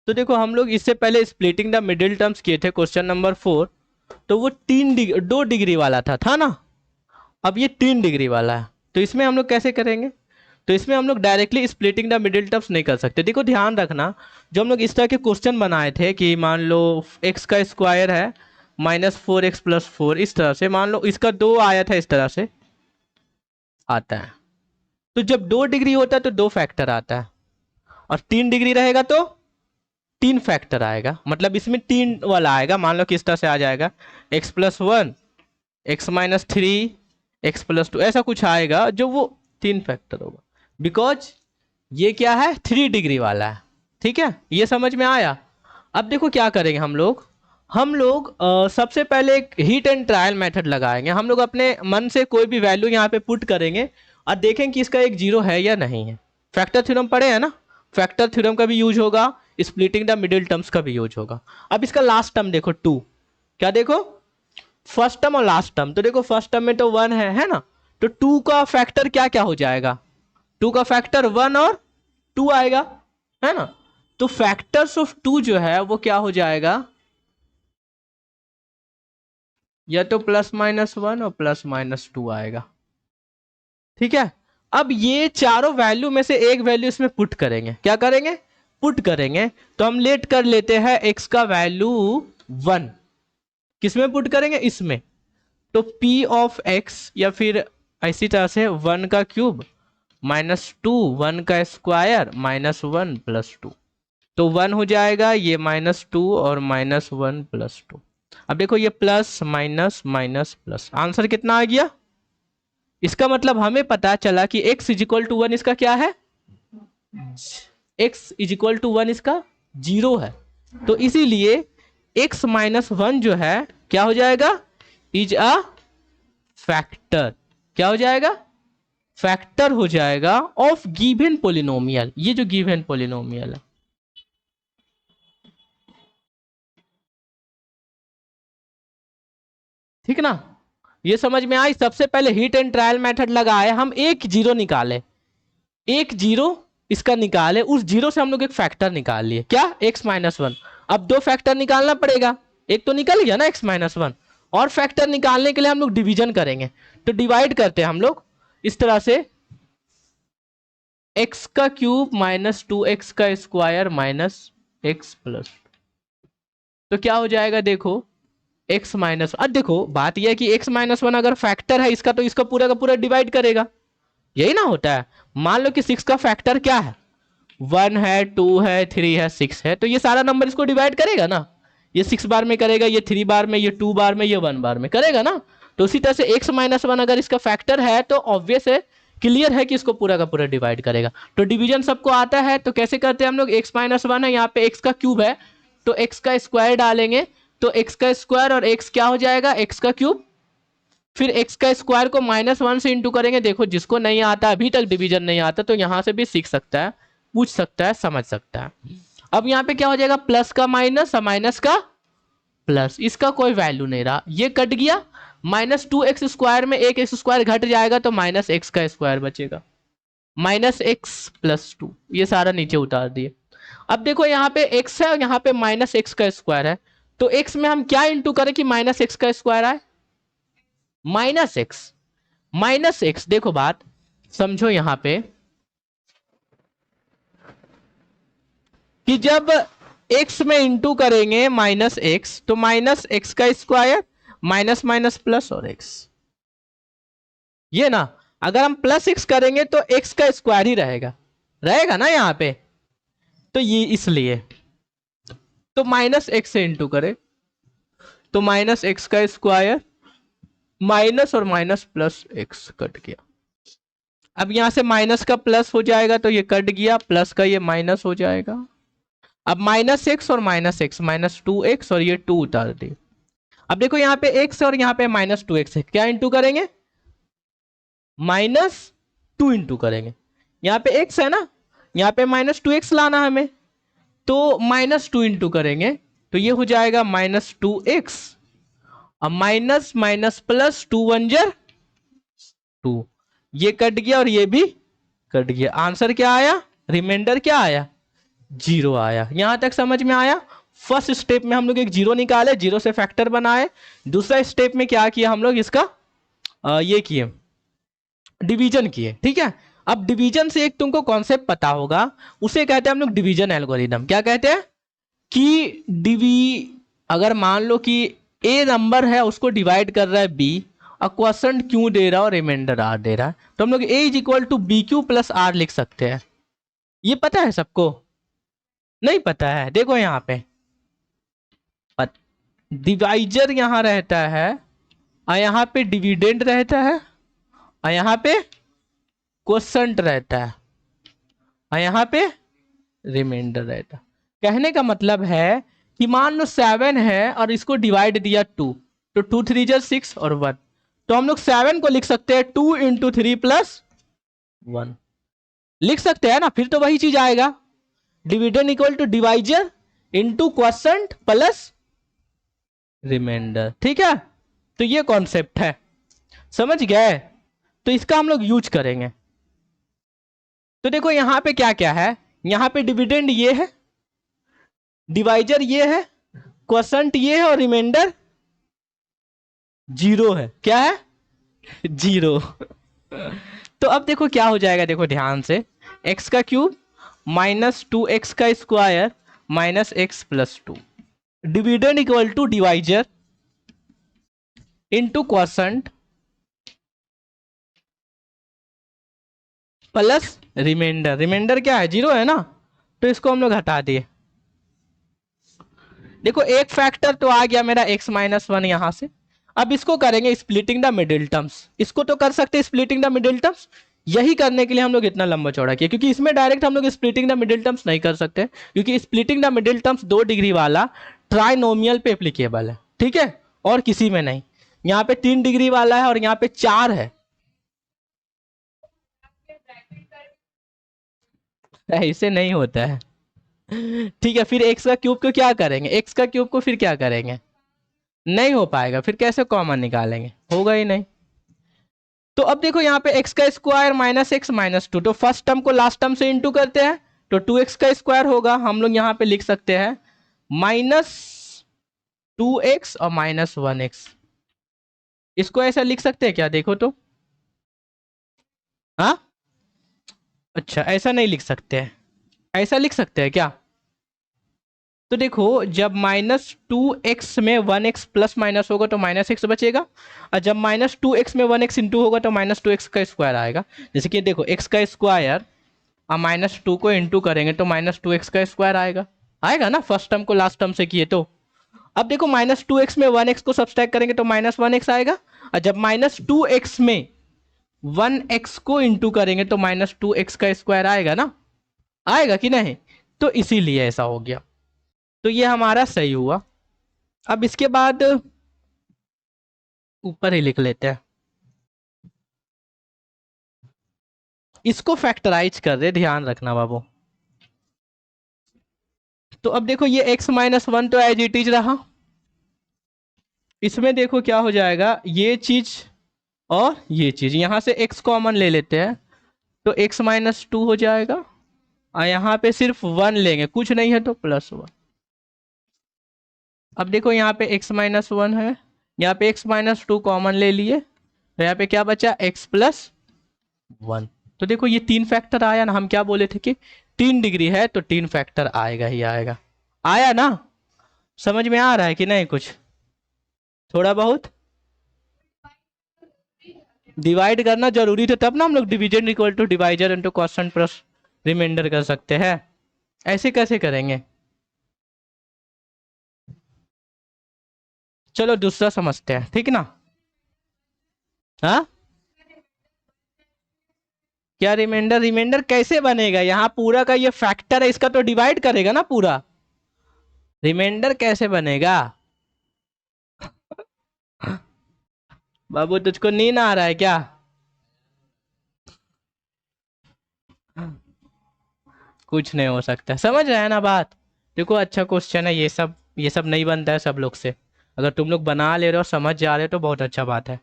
तो देखो हम लोग इससे पहले स्प्लिटिंग द मिडिल टर्म्स किए थे क्वेश्चन नंबर 4, तो वो 2 डिग्री वाला था ना। अब ये 3 डिग्री वाला है, तो इसमें हम लोग कैसे करेंगे? तो इसमें हम लोग directly splitting the middle terms नहीं कर सकते। देखो ध्यान रखना, जो हम लोग इस तरह के क्वेश्चन बनाए थे कि मान लो एक्स का स्क्वायर है -4x+4, इस तरह से मान लो इसका 2 आया था, इस तरह से आता है। तो जब 2 डिग्री होता है तो 2 फैक्टर आता है, और 3 डिग्री रहेगा तो 3 फैक्टर आएगा। मतलब इसमें 3 वाला आएगा, मान लो किस तरह से आ जाएगा, x+1, x-3, x+2, ऐसा कुछ आएगा जो वो 3 फैक्टर होगा। बिकॉज ये क्या है, 3 डिग्री वाला है। ठीक है, ये समझ में आया। अब देखो क्या करेंगे हम लोग सबसे पहले एक हीट एंड ट्रायल मेथड लगाएंगे। हम लोग अपने मन से कोई भी वैल्यू यहाँ पे पुट करेंगे और देखें कि इसका एक जीरो है या नहीं है। फैक्टर थ्योरम पढ़े हैं ना, फैक्टर थ्योरम का भी यूज होगा, स्प्लिटिंग द मिडिल टर्म्स का भी यूज होगा। अब इसका लास्ट टर्म देखो 2, क्या देखो, फर्स्ट टर्म और लास्ट टर्म। तो देखो फर्स्ट टर्म में तो 1 है ना, तो 2 का फैक्टर क्या क्या हो जाएगा, 2 का फैक्टर 1 और 2 आएगा, है ना। तो फैक्टर्स ऑफ 2 जो है वो क्या हो जाएगा, या तो +-1 और +-2 आएगा। ठीक है, अब ये चारों वैल्यू में से एक वैल्यू इसमें पुट करेंगे। क्या करेंगे, पुट करेंगे। तो हम लेट कर लेते हैं x का वैल्यू 1, किसमें पुट करेंगे, इसमें। तो p ऑफ x, या फिर इसी तरह से 1 का क्यूब -2, 1 का स्क्वायर -1+2, तो 1 हो जाएगा, ये -2 और -1+2। अब देखो ये plus minus minus plus, answer कितना आ गया। इसका मतलब हमें पता चला कि x=1 इसका क्या है, x=1 इसका 0 है। तो इसीलिए x-1 जो है क्या हो जाएगा, इज अ फैक्टर। क्या हो जाएगा, फैक्टर हो जाएगा ऑफ गिवन पोलिनोमियल। ये जो गिवन पोलिनोमियल है, ठीक ना, ये समझ में आई। सबसे पहले हिट एंड ट्रायल मेथड लगाए, हम एक जीरो निकाले, एक जीरो इसका निकाले, उस जीरो से हम लोग एक फैक्टर निकाल लिए, क्या, x-1। अब 2 फैक्टर निकालना पड़ेगा, एक तो निकल गया ना x-1, और फैक्टर निकालने के लिए हम लोग डिवीजन करेंगे। तो डिवाइड करते हैं हम लोग इस तरह से, x का क्यूब -2x का स्क्वायर -x+, तो क्या हो जाएगा, देखो x-, अब देखो बात यह है कि x-1 अगर फैक्टर है इसका, तो इसका पूरा का पूरा डिवाइड करेगा, यही ना होता है। मान लो कि 6 का फैक्टर क्या है, 1 है, 2 है, 3 है, 6 है, तो ये सारा नंबर इसको डिवाइड करेगा ना। ये 6 बार में करेगा, ये 3 बार में, ये 2 बार में, ये 1 बार में करेगा ना। तो उसी तरह से x-1 अगर इसका फैक्टर है तो ऑब्वियस है, क्लियर है कि इसको पूरा का पूरा डिवाइड करेगा। तो डिवीजन सबको आता है, तो कैसे करते हैं हम लोग, x-1 है, यहाँ पे x का क्यूब है, तो x का स्क्वायर डालेंगे, तो x का स्क्वायर और x क्या हो जाएगा, x का क्यूब, फिर x का स्क्वायर को -1 से इंटू करेंगे। देखो जिसको नहीं आता, अभी तक डिवीजन नहीं आता, तो यहां से भी सीख सकता है, पूछ सकता है, समझ सकता है। अब यहाँ पे क्या हो जाएगा, प्लस का माइनस और माइनस का प्लस, इसका कोई वैल्यू नहीं रहा, ये कट गया। -2x² में एक x² घट जाएगा, तो -x² बचेगा, -x+2, ये सारा नीचे उतार दिए। अब देखो यहाँ पे x है और यहाँ पे -x² है, तो x में हम क्या इंटू करें कि -x² आए, -x देखो बात समझो यहाँ पे, कि जब x में इंटू करेंगे -x, तो -x² माइनस माइनस प्लस और x, ये ना। अगर हम +x करेंगे तो x का स्क्वायर ही रहेगा, रहेगा ना यहाँ पे, तो ये इसलिए, तो -x से इंटू करें, तो -x² माइनस और माइनस प्लस x कट गया। अब यहां से माइनस का प्लस हो जाएगा, तो ये कट गया, प्लस का ये माइनस हो जाएगा। अब -x और -x, -2x और ये 2 उतार दिए। अब देखो यहाँ पे x और यहाँ पे -2x है, क्या इंटू करेंगे, -2 इंटू करेंगे। यहाँ पे x है ना, यहाँ पे -2x लाना हमें, तो -2 इंटू करेंगे, तो ये हो जाएगा -2x, अब माइनस माइनस प्लस 2 1 जार 2, ये कट गया और ये भी कट गया। आंसर क्या आया, रिमाइंडर क्या आया, जीरो आया। यहां तक समझ में आया। फर्स्ट स्टेप में हम लोग एक जीरो निकाले, जीरो से फैक्टर बनाए। दूसरा स्टेप में क्या किया हम लोग, इसका ये किए, डिवीजन किए। ठीक है, अब डिवीजन से एक तुमको कॉन्सेप्ट पता होगा, उसे कहते हैं हम लोग डिवीजन एल्गोरिदम। क्या कहते हैं कि अगर मान लो कि ए नंबर है, उसको डिवाइड कर रहा है बी, और क्वेश्चन क्यों दे रहा है और रिमाइंडर आर दे रहा है, तो हम लोग A is equal to B Q plus R लिख सकते हैं। ये पता है सबको? नहीं पता है? देखो यहाँ पे डिवाइजर यहाँ रहता है, और यहाँ पे डिविडेंड रहता है, और यहाँ पे क्वोशंट रहता है, और यहाँ पे रिमाइंडर रहता है। कहने का मतलब है कि मान लो 7 है और इसको डिवाइड दिया 2, तो 2 3 जा 6 और 1, तो हम लोग 7 को लिख सकते हैं 2 इंटू 3 प्लस 1 लिख सकते हैं ना। फिर तो वही चीज आएगा, dividend equal to divisor into quotient plus remainder. ठीक है, तो ये कॉन्सेप्ट है, समझ गए? तो इसका हम लोग यूज करेंगे। तो देखो यहां पे क्या क्या है, यहां पे डिविडेंड ये है, डिवाइजर ये है, क्वोशंट ये है, और रिमाइंडर जीरो है। क्या है? जीरो। तो अब देखो क्या हो जाएगा, देखो ध्यान से, एक्स का क्यूब माइनस 2x का square minus x plus 2, dividend equal to divisor into quotient plus remainder. Remainder क्या है? जीरो है ना, तो इसको हम लोग हटा दिए। देखो एक फैक्टर तो आ गया मेरा x माइनस 1 यहां से। अब इसको करेंगे स्प्लिटिंग द मिडिल टर्म्स। इसको तो कर सकते हैं स्प्लिटिंग द मिडिल टर्म्स, यही करने के लिए हम लोग इतना लंबा चौड़ा किया, क्योंकि इसमें डायरेक्ट हम लोग स्प्लिटिंग द मिडिल टर्म्स नहीं कर सकते, क्योंकि splitting the middle terms 2 degree वाला ट्राइनोमियल पे एप्लीकेबल है। ठीक है, और किसी में नहीं। यहाँ पे 3 डिग्री वाला है और यहाँ पे 4 है। ऐसे नहीं होता है। ठीक है, फिर एक्स का क्यूब को क्या करेंगे, एक्स का क्यूब को फिर क्या करेंगे, नहीं हो पाएगा। फिर कैसे कॉमन निकालेंगे, होगा ही नहीं। तो अब देखो यहाँ पे एक्स का स्क्वायर माइनस एक्स माइनस 2, तो फर्स्ट टर्म को लास्ट टर्म से इंटू करते हैं, तो 2x का स्क्वायर होगा। हम लोग यहाँ पे लिख सकते हैं माइनस 2x और माइनस 1x। इसको ऐसा लिख सकते हैं क्या, देखो तो। हाँ, अच्छा ऐसा नहीं लिख सकते हैं, ऐसा लिख सकते हैं क्या? तो देखो जब माइनस 2x में 1x प्लस माइनस होगा तो माइनस एक्स बचेगा, और जब माइनस 2x में 1x इंटू होगा तो माइनस 2x का स्क्वायर आएगा। जैसे कि देखो x का स्क्वायर और माइनस 2 को इंटू करेंगे तो माइनस 2x का स्क्वायर आएगा। आएगा ना, फर्स्ट टर्म को लास्ट टर्म से किए तो। अब देखो माइनस 2x में 1x को सब्सट्रैक्ट करेंगे तो माइनस 1x आएगा, और जब माइनस 2x में 1x को इंटू करेंगे तो माइनस 2x का स्क्वायर आएगा ना, आएगा कि नहीं? तो इसीलिए ऐसा हो गया। तो ये हमारा सही हुआ। अब इसके बाद ऊपर ही लिख लेते हैं, इसको फैक्टराइज कर दे, ध्यान रखना बाबू। तो अब देखो ये x माइनस 1 तो एज इट इज रहा, इसमें देखो क्या हो जाएगा, ये चीज और ये चीज, यहां से x कॉमन ले लेते हैं तो x माइनस 2 हो जाएगा, और यहाँ पे सिर्फ 1 लेंगे, कुछ नहीं है तो प्लस 1। अब देखो यहाँ पे x माइनस 1 है, यहाँ पे x माइनस 2 कॉमन ले लिए, तो यहाँ पे क्या बचा, x प्लस 1। तो देखो ये 3 फैक्टर आया ना, हम क्या बोले थे कि 3 डिग्री है तो 3 फैक्टर आएगा ही आएगा। आया ना, समझ में आ रहा है कि नहीं कुछ, थोड़ा बहुत? डिवाइड करना जरूरी था, तब ना हम लोग division equal to divisor into quotient plus remainder कर सकते हैं। ऐसे कैसे करेंगे? चलो दूसरा समझते हैं, ठीक ना? हाँ, क्या रिमाइंडर? रिमाइंडर कैसे बनेगा, यहाँ पूरा का ये फैक्टर है, इसका तो डिवाइड करेगा ना पूरा। रिमाइंडर कैसे बनेगा? बाबू तुझको नींद आ रहा है क्या? कुछ नहीं हो सकता, समझ रहे हैं ना बात? देखो अच्छा क्वेश्चन है, ये सब नहीं बनता है सब लोग से। अगर तुम लोग बना ले रहे हो, समझ जा रहे हो तो बहुत अच्छा बात है।